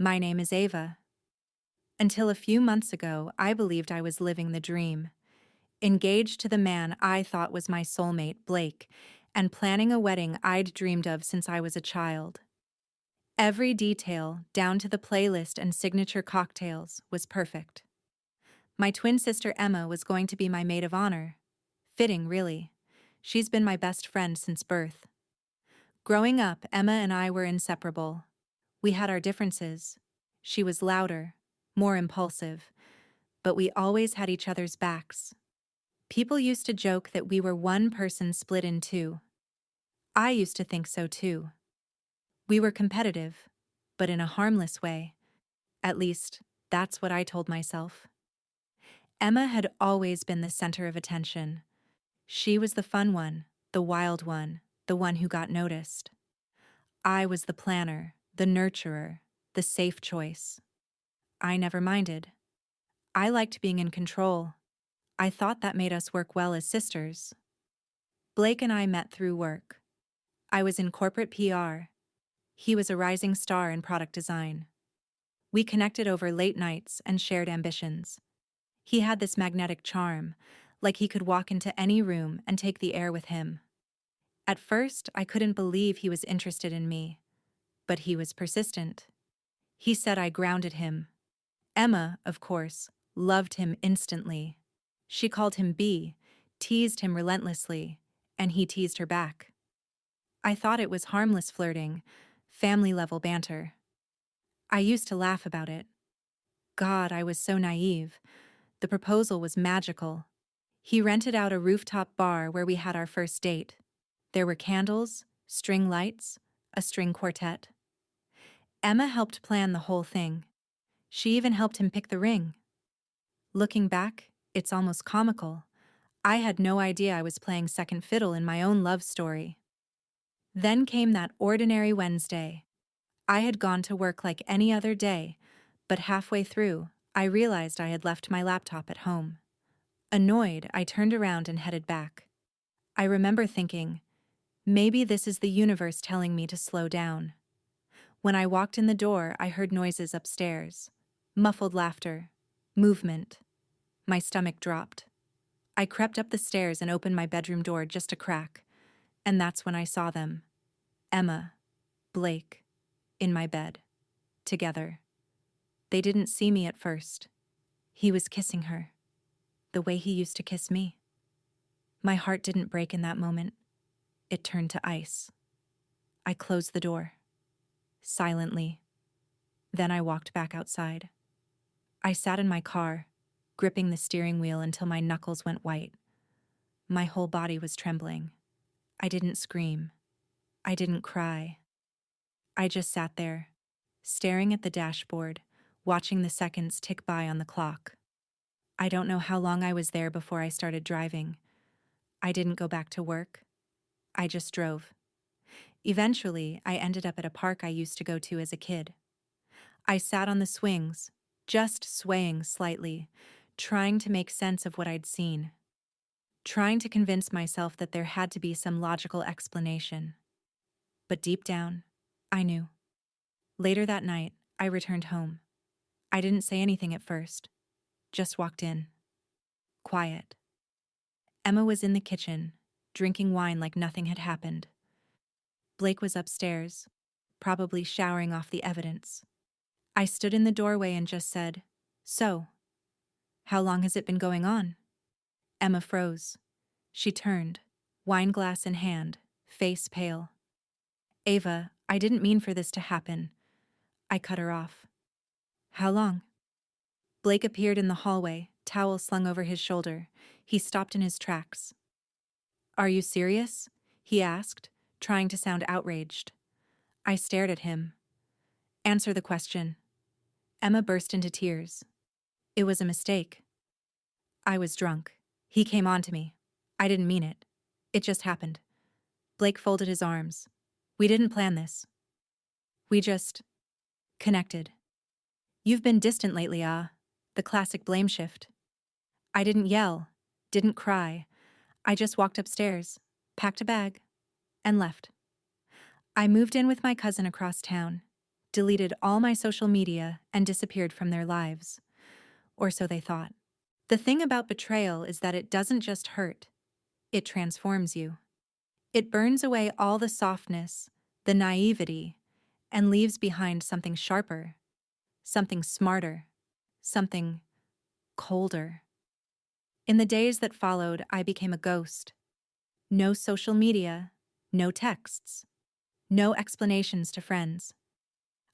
My name is Ava. Until a few months ago, I believed I was living the dream, engaged to the man I thought was my soulmate, Blake, and planning a wedding I'd dreamed of since I was a child. Every detail, down to the playlist and signature cocktails, was perfect. My twin sister Emma was going to be my maid of honor. Fitting, really. She's been my best friend since birth. Growing up, Emma and I were inseparable. We had our differences. She was louder, more impulsive, but we always had each other's backs. People used to joke that we were one person split in two. I used to think so too. We were competitive, but in a harmless way. At least, that's what I told myself. Emma had always been the center of attention. She was the fun one, the wild one, the one who got noticed. I was the planner, the nurturer, the safe choice. I never minded. I liked being in control. I thought that made us work well as sisters. Blake and I met through work. I was in corporate PR. He was a rising star in product design. We connected over late nights and shared ambitions. He had this magnetic charm, like he could walk into any room and take the air with him. At first, I couldn't believe he was interested in me, but he was persistent. He said I grounded him. Emma, of course, loved him instantly. She called him B, teased him relentlessly, and he teased her back. I thought it was harmless flirting, family-level banter. I used to laugh about it. God, I was so naive. The proposal was magical. He rented out a rooftop bar where we had our first date. There were candles, string lights, a string quartet. Emma helped plan the whole thing. She even helped him pick the ring. Looking back, it's almost comical. I had no idea I was playing second fiddle in my own love story. Then came that ordinary Wednesday. I had gone to work like any other day, but halfway through, I realized I had left my laptop at home. Annoyed, I turned around and headed back. I remember thinking, maybe this is the universe telling me to slow down. When I walked in the door, I heard noises upstairs. Muffled laughter. Movement. My stomach dropped. I crept up the stairs and opened my bedroom door just a crack, and that's when I saw them. Emma, Blake, in my bed, together. They didn't see me at first. He was kissing her, the way he used to kiss me. My heart didn't break in that moment. It turned to ice. I closed the door. Silently. Then I walked back outside. I sat in my car, gripping the steering wheel until my knuckles went white. My whole body was trembling. I didn't scream. I didn't cry. I just sat there, staring at the dashboard, watching the seconds tick by on the clock. I don't know how long I was there before I started driving. I didn't go back to work. I just drove. Eventually, I ended up at a park I used to go to as a kid. I sat on the swings, just swaying slightly, trying to make sense of what I'd seen, trying to convince myself that there had to be some logical explanation. But deep down, I knew. Later that night, I returned home. I didn't say anything at first, just walked in. Quiet. Emma was in the kitchen, drinking wine like nothing had happened. Blake was upstairs, probably showering off the evidence. I stood in the doorway and just said, "So, how long has it been going on?" Emma froze. She turned, wine glass in hand, face pale. "Ava, I didn't mean for this to happen." I cut her off. "How long?" Blake appeared in the hallway, towel slung over his shoulder. He stopped in his tracks. "Are you serious?" he asked, trying to sound outraged. I stared at him. "Answer the question." Emma burst into tears. "It was a mistake. I was drunk. He came on to me. I didn't mean it. It just happened." Blake folded his arms. "We didn't plan this. We just connected. You've been distant lately, ah." The classic blame shift. I didn't yell, didn't cry. I just walked upstairs, packed a bag, and left. I moved in with my cousin across town. deleted all my social media, and disappeared from their lives. Or so they thought. The thing about betrayal is that it doesn't just hurt, it transforms you. It burns away all the softness, the naivety, and leaves behind something sharper, something smarter, something colder. In the days that followed, I became a ghost. No social media, no texts, no explanations to friends.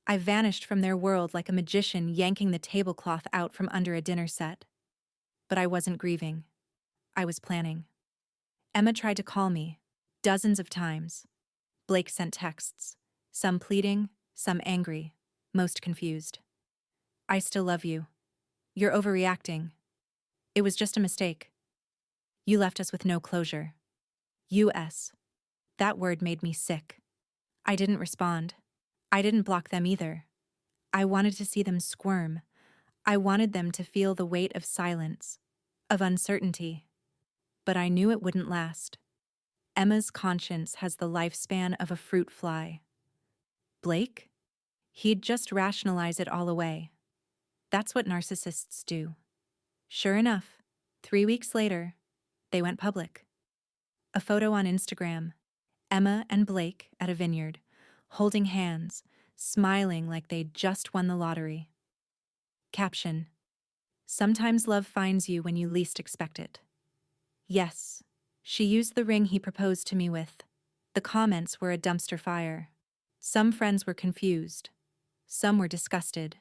I vanished from their world like a magician yanking the tablecloth out from under a dinner set. But I wasn't grieving. I was planning. Emma tried to call me, dozens of times. Blake sent texts, some pleading, some angry, most confused. I still love you. You're overreacting. It was just a mistake. You left us with no closure. US. That word made me sick. I didn't respond. I didn't block them either. I wanted to see them squirm. I wanted them to feel the weight of silence, of uncertainty. But I knew it wouldn't last. Emma's conscience has the lifespan of a fruit fly. Blake? He'd just rationalize it all away. That's what narcissists do. Sure enough, 3 weeks later, they went public. A photo on Instagram, Emma and Blake at a vineyard, holding hands, smiling like they'd just won the lottery. Caption: Sometimes love finds you when you least expect it. Yes, she used the ring he proposed to me with. The comments were a dumpster fire. Some friends were confused. Some were disgusted.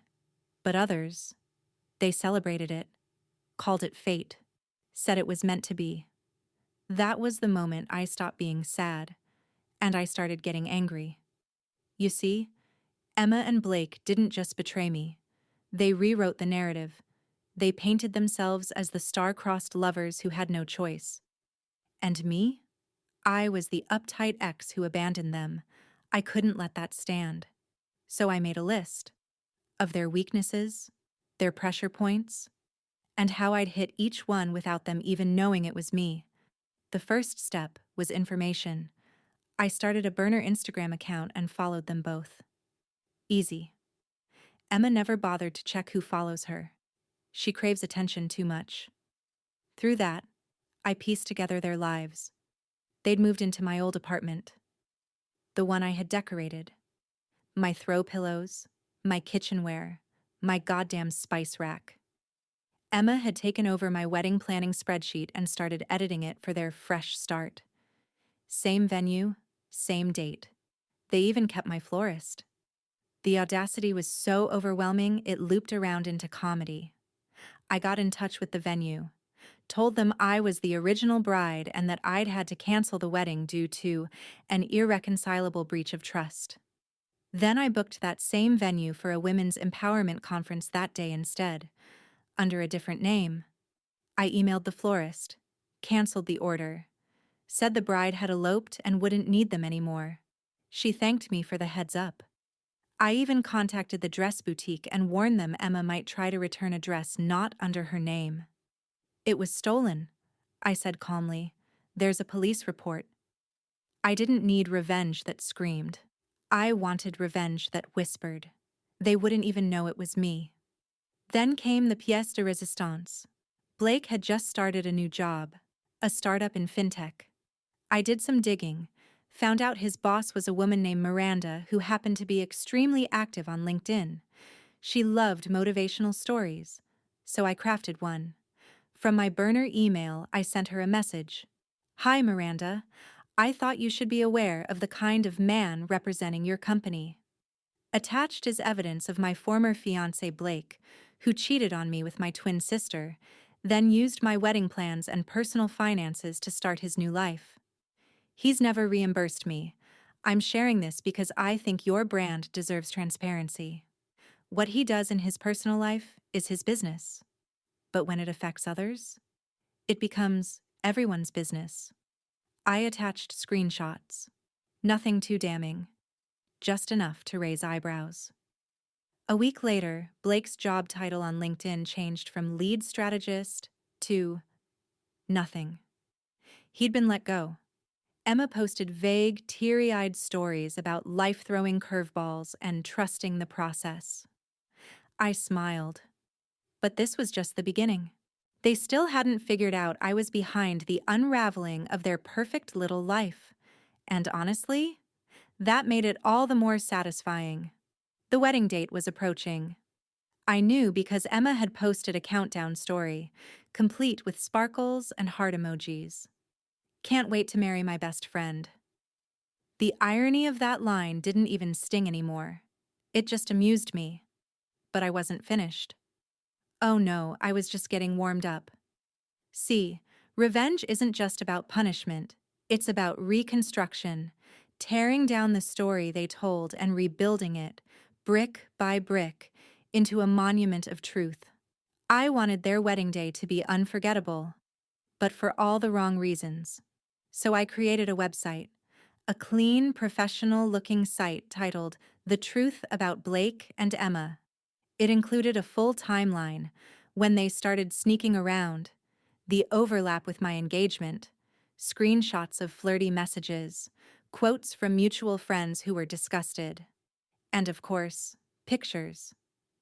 But others, they celebrated it, called it fate, said it was meant to be. That was the moment I stopped being sad, and I started getting angry. You see, Emma and Blake didn't just betray me. They rewrote the narrative. They painted themselves as the star-crossed lovers who had no choice. And me? I was the uptight ex who abandoned them. I couldn't let that stand. So I made a list of their weaknesses, their pressure points, and how I'd hit each one without them even knowing it was me. The first step was information. I started a burner Instagram account and followed them both. Easy. Emma never bothered to check who follows her. She craves attention too much. Through that, I pieced together their lives. They'd moved into my old apartment, the one I had decorated. My throw pillows, my kitchenware, my goddamn spice rack. Emma had taken over my wedding planning spreadsheet and started editing it for their fresh start. Same venue, same date. They even kept my florist. The audacity was so overwhelming it looped around into comedy. I got in touch with the venue, told them I was the original bride and that I'd had to cancel the wedding due to an irreconcilable breach of trust. Then I booked that same venue for a women's empowerment conference that day instead, under a different name. I emailed the florist, canceled the order, said the bride had eloped and wouldn't need them anymore. She thanked me for the heads up. I even contacted the dress boutique and warned them Emma might try to return a dress not under her name. It was stolen, I said calmly. There's a police report. I didn't need revenge that screamed. I wanted revenge that whispered. They wouldn't even know it was me. Then came the pièce de résistance. Blake had just started a new job, a startup in fintech. I did some digging, found out his boss was a woman named Miranda who happened to be extremely active on LinkedIn. She loved motivational stories, so I crafted one. From my burner email, I sent her a message. Hi, Miranda. I thought you should be aware of the kind of man representing your company. Attached is evidence of my former fiancé Blake, who cheated on me with my twin sister, then used my wedding plans and personal finances to start his new life. He's never reimbursed me. I'm sharing this because I think your brand deserves transparency. What he does in his personal life is his business. But when it affects others, it becomes everyone's business. I attached screenshots. Nothing too damning. Just enough to raise eyebrows. A week later, Blake's job title on LinkedIn changed from lead strategist to nothing. He'd been let go, Emma posted vague, teary-eyed stories about life-throwing curveballs and trusting the process. I smiled. But this was just the beginning. They still hadn't figured out I was behind the unraveling of their perfect little life. And honestly, that made it all the more satisfying. The wedding date was approaching. I knew because Emma had posted a countdown story, complete with sparkles and heart emojis. Can't wait to marry my best friend. The irony of that line didn't even sting anymore. It just amused me. But I wasn't finished. Oh no, I was just getting warmed up. See, revenge isn't just about punishment. It's about reconstruction, tearing down the story they told and rebuilding it, brick by brick, into a monument of truth. I wanted their wedding day to be unforgettable, but for all the wrong reasons. So I created a website, a clean, professional-looking site titled The Truth About Blake and Emma. It included a full timeline, when they started sneaking around, the overlap with my engagement, screenshots of flirty messages, quotes from mutual friends who were disgusted, and of course, pictures.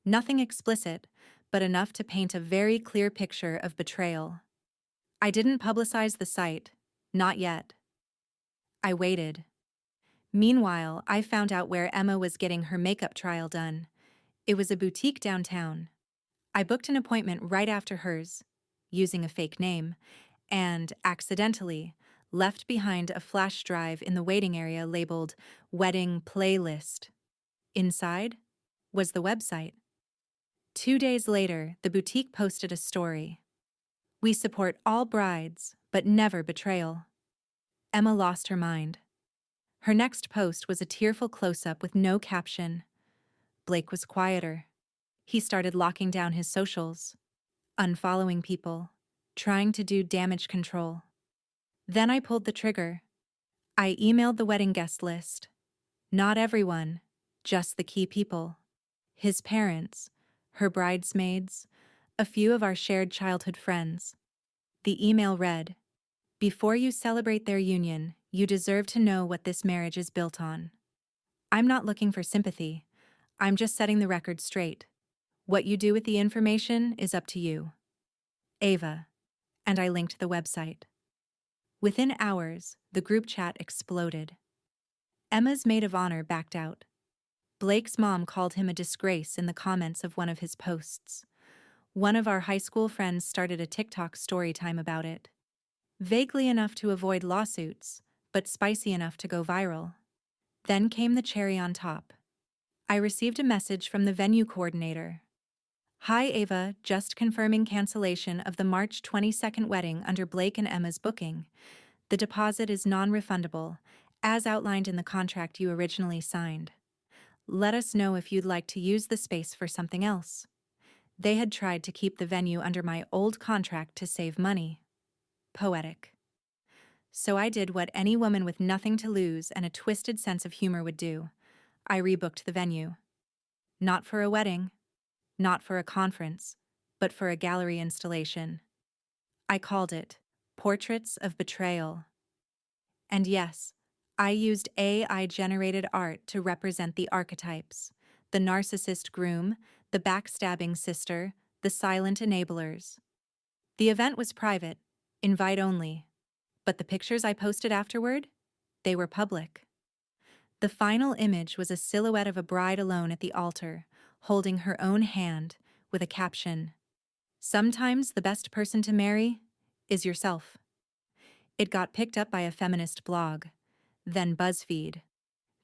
Nothing explicit, but enough to paint a very clear picture of betrayal. I didn't publicize the site, not yet. I waited. Meanwhile, I found out where Emma was getting her makeup trial done. It was a boutique downtown. I booked an appointment right after hers, using a fake name, and, accidentally, left behind a flash drive in the waiting area labeled Wedding Playlist. Inside was the website. 2 days later, the boutique posted a story. We support all brides, but never betrayal. Emma lost her mind. Her next post was a tearful close-up with no caption. Blake was quieter. He started locking down his socials, unfollowing people, trying to do damage control. Then I pulled the trigger. I emailed the wedding guest list. Not everyone, just the key people. His parents, her bridesmaids, a few of our shared childhood friends. The email read, "Before you celebrate their union, you deserve to know what this marriage is built on. I'm not looking for sympathy. I'm just setting the record straight. What you do with the information is up to you. Ava." And I linked the website. Within hours, the group chat exploded. Emma's maid of honor backed out. Blake's mom called him a disgrace in the comments of one of his posts. One of our high school friends started a TikTok story time about it. Vaguely enough to avoid lawsuits, but spicy enough to go viral. Then came the cherry on top. I received a message from the venue coordinator. "Hi Ava, just confirming cancellation of the March 22nd wedding under Blake and Emma's booking. The deposit is non-refundable, as outlined in the contract you originally signed. Let us know if you'd like to use the space for something else." They had tried to keep the venue under my old contract to save money. Poetic. So I did what any woman with nothing to lose and a twisted sense of humor would do. I rebooked the venue. Not for a wedding, not for a conference, but for a gallery installation. I called it Portraits of Betrayal. And yes, I used AI-generated art to represent the archetypes: the narcissist groom, the backstabbing sister, the silent enablers. The event was private, invite only, but the pictures I posted afterward, they were public. The final image was a silhouette of a bride alone at the altar, holding her own hand, with a caption, "Sometimes the best person to marry is yourself." It got picked up by a feminist blog, then BuzzFeed,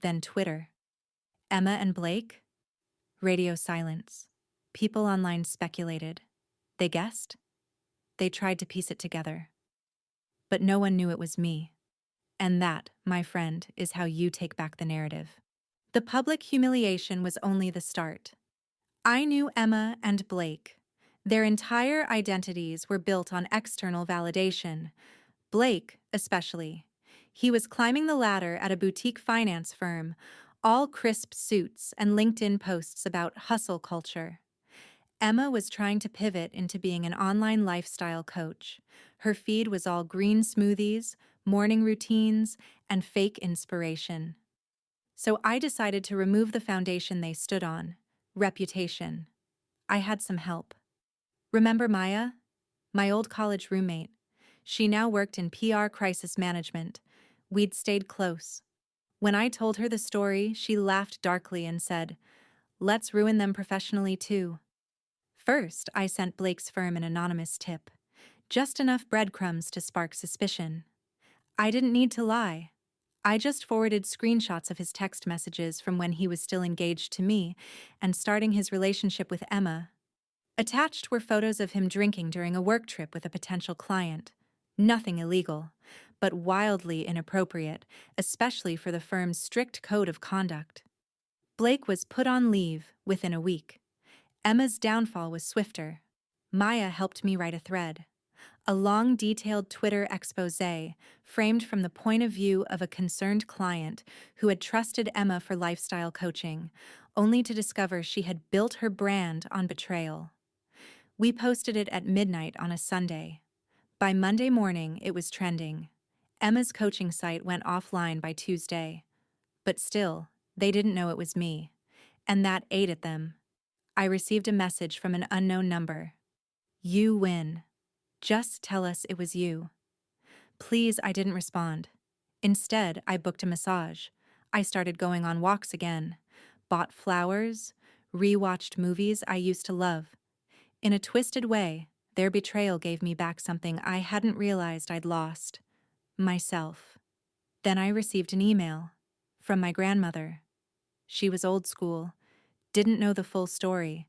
then Twitter. Emma and Blake? Radio silence. People online speculated. They guessed? They tried to piece it together. But no one knew it was me. And that, my friend, is how you take back the narrative. The public humiliation was only the start. I knew Emma and Blake. Their entire identities were built on external validation. Blake, especially. He was climbing the ladder at a boutique finance firm, all crisp suits and LinkedIn posts about hustle culture. Emma was trying to pivot into being an online lifestyle coach. Her feed was all green smoothies, morning routines, and fake inspiration. So I decided to remove the foundation they stood on, reputation. I had some help. Remember Maya? My old college roommate. She now worked in PR crisis management. We'd stayed close. When I told her the story, she laughed darkly and said, "Let's ruin them professionally too." First, I sent Blake's firm an anonymous tip. Just enough breadcrumbs to spark suspicion. I didn't need to lie. I just forwarded screenshots of his text messages from when he was still engaged to me and starting his relationship with Emma. Attached were photos of him drinking during a work trip with a potential client. Nothing illegal, but wildly inappropriate, especially for the firm's strict code of conduct. Blake was put on leave within a week. Emma's downfall was swifter. Maya helped me write a thread. A long, detailed Twitter exposé framed from the point of view of a concerned client who had trusted Emma for lifestyle coaching, only to discover she had built her brand on betrayal. We posted it at midnight on a Sunday. By Monday morning, it was trending. Emma's coaching site went offline by Tuesday. But still, they didn't know it was me. And that ate at them. I received a message from an unknown number. "You win. Just tell us it was you." Please, I didn't respond. Instead, I booked a massage. I started going on walks again. Bought flowers. Rewatched movies I used to love. In a twisted way, their betrayal gave me back something I hadn't realized I'd lost. Myself. Then I received an email. From my grandmother. She was old school. Didn't know the full story.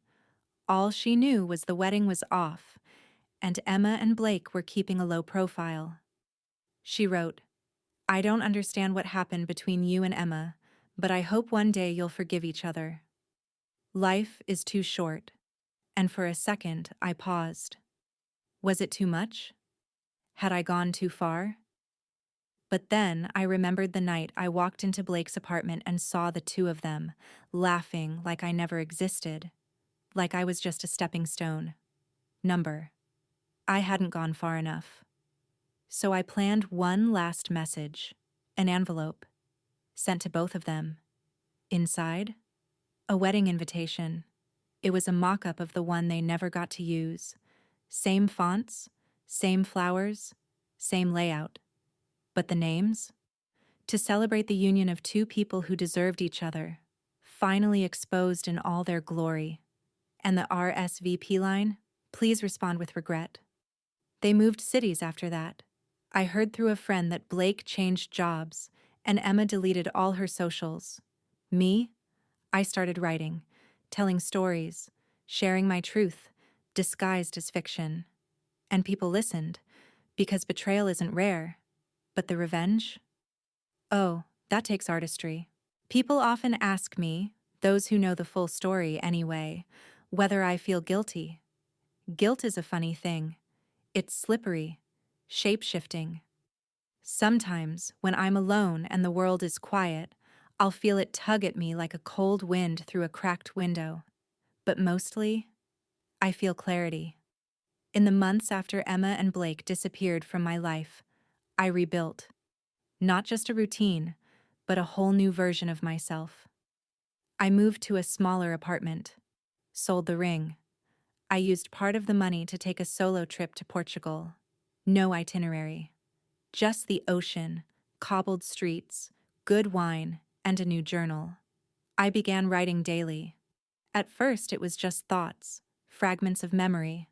All she knew was the wedding was off, and Emma and Blake were keeping a low profile. She wrote, "I don't understand what happened between you and Emma, but I hope one day you'll forgive each other. Life is too short." And for a second, I paused. Was it too much? Had I gone too far? But then I remembered the night I walked into Blake's apartment and saw the two of them, laughing like I never existed, like I was just a stepping stone. Number. I hadn't gone far enough. So I planned one last message, an envelope, sent to both of them. Inside, a wedding invitation. It was a mock-up of the one they never got to use. Same fonts, same flowers, same layout. But the names? To celebrate the union of two people who deserved each other, finally exposed in all their glory. And the RSVP line? Please respond with regret. They moved cities after that. I heard through a friend that Blake changed jobs, and Emma deleted all her socials. Me? I started writing, telling stories, sharing my truth, disguised as fiction. And people listened, because betrayal isn't rare. But the revenge? Oh, that takes artistry. People often ask me, those who know the full story anyway, whether I feel guilty. Guilt is a funny thing. It's slippery, shape-shifting. Sometimes, when I'm alone and the world is quiet, I'll feel it tug at me like a cold wind through a cracked window. But mostly, I feel clarity. In the months after Emma and Blake disappeared from my life, I rebuilt. Not just a routine, but a whole new version of myself. I moved to a smaller apartment, sold the ring. I used part of the money to take a solo trip to Portugal. No itinerary. Just the ocean, cobbled streets, good wine, and a new journal. I began writing daily. At first, it was just thoughts, fragments of memory.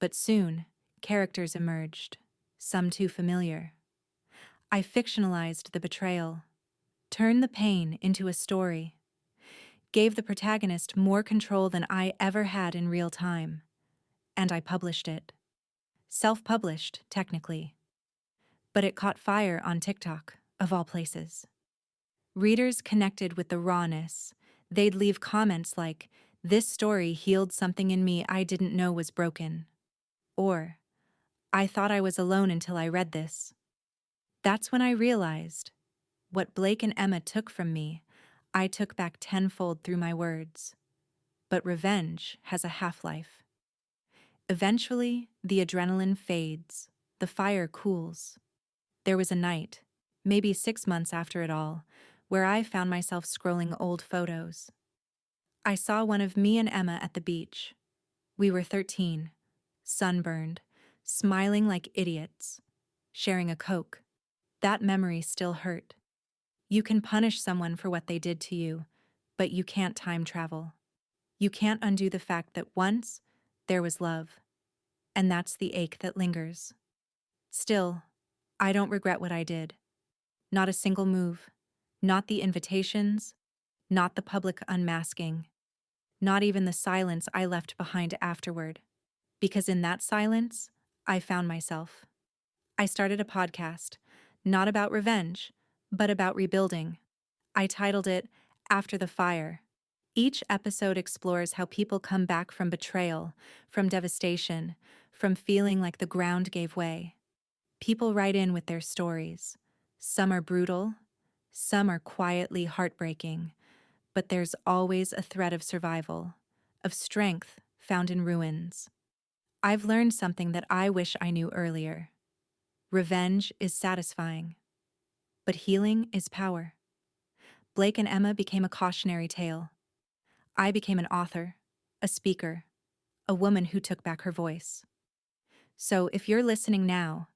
But soon, characters emerged, some too familiar. I fictionalized the betrayal, turned the pain into a story, gave the protagonist more control than I ever had in real time. And I published it. Self-published, technically. But it caught fire on TikTok, of all places. Readers connected with the rawness. They'd leave comments like, "This story healed something in me I didn't know was broken." Or, "I thought I was alone until I read this." That's when I realized, what Blake and Emma took from me, I took back tenfold through my words. But revenge has a half-life. Eventually, the adrenaline fades, the fire cools. There was a night, maybe 6 months after it all, where I found myself scrolling old photos. I saw one of me and Emma at the beach. We were 13, sunburned, smiling like idiots, sharing a Coke. That memory still hurt. You can punish someone for what they did to you, but you can't time travel. You can't undo the fact that once there was love, and that's the ache that lingers. Still, I don't regret what I did. Not a single move. Not the invitations. Not the public unmasking. Not even the silence I left behind afterward. Because in that silence, I found myself. I started a podcast, not about revenge, but about rebuilding. I titled it After the Fire. Each episode explores how people come back from betrayal, from devastation, from feeling like the ground gave way. People write in with their stories. Some are brutal, some are quietly heartbreaking, but there's always a thread of survival, of strength found in ruins. I've learned something that I wish I knew earlier. Revenge is satisfying, but healing is power. Blake and Emma became a cautionary tale. I became an author, a speaker, a woman who took back her voice. So if you're listening now,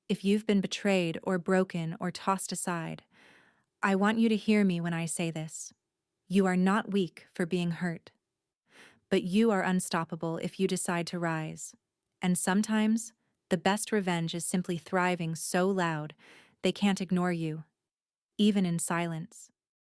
if you've been betrayed or broken or tossed aside, I want you to hear me when I say this. You are not weak for being hurt, but you are unstoppable if you decide to rise. And sometimes, the best revenge is simply thriving so loud they can't ignore you, even in silence.